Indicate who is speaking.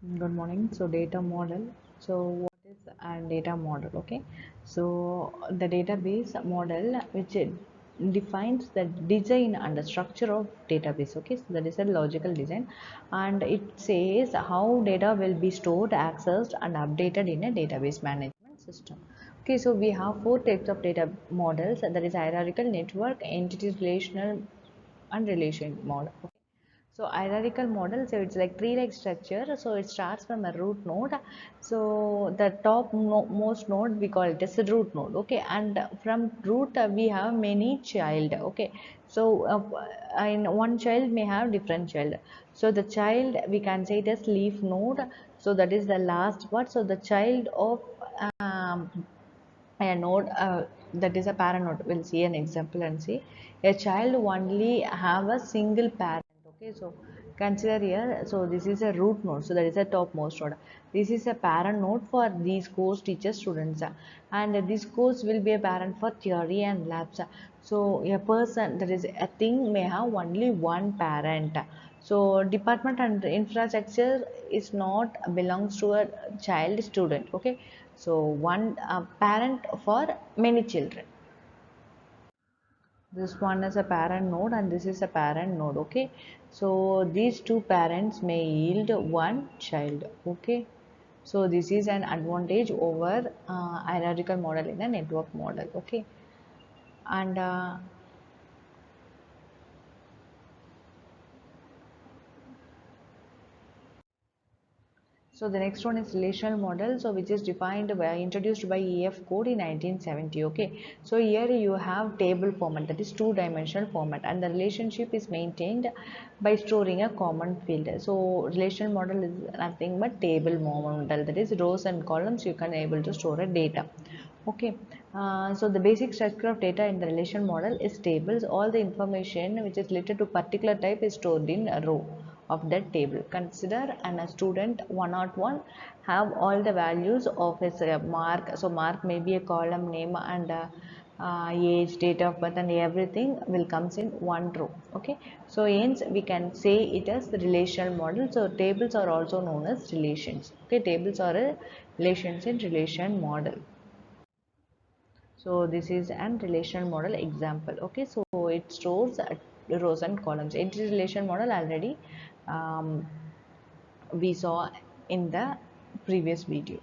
Speaker 1: Good morning. So data model. So what is a data model? Okay. So the database model which it defines the design and the structure of database. Okay. So that is a logical design, and it says how data will be stored, accessed, and updated in a database management system. Okay. So we have four types of data models. That is hierarchical, network, entity relational, and relation model. Okay. So hierarchical model, so it's like tree-like structure. So it starts from a root node. So the top most node we call it as a root node. Okay, and from root we have many child. Okay, so in one child may have different child. So the child we can say it as leaf node. So that is the last part. So the child of a node that is a parent node. We'll see an example and see a child only have a single parent. Okay, so consider here, so this is a root node, so that is a topmost node. This is a parent node for these course teacher students, and this course will be a parent for theory and labs. So a person, that is a thing, may have only one parent. So department and infrastructure is not belongs to a child student. Okay, so one parent for many children. This one is a parent node and this is a parent node. Okay, so these two parents may yield one child. Okay, so this is an advantage over hierarchical model in a network model. Okay, and so the next one is relational model, so which is defined by introduced by EF code in 1970. Okay, so here you have table format, that is two-dimensional format, and the relationship is maintained by storing a common field. So relational model is nothing but table model, that is rows and columns you can able to store a data. Okay, so the basic structure of data in the relation model is tables. All the information which is related to particular type is stored in a row of that table. Consider a student 101 have all the values of his mark. So mark may be a column name and age, date of birth, and everything will comes in one row. Okay, so hence we can say it as the relational model. So tables are also known as relations. Okay, tables are a relations in relation model. So this is an relational model example. Okay, so it stores rows and columns. Entity relation model already um, we saw in the previous video.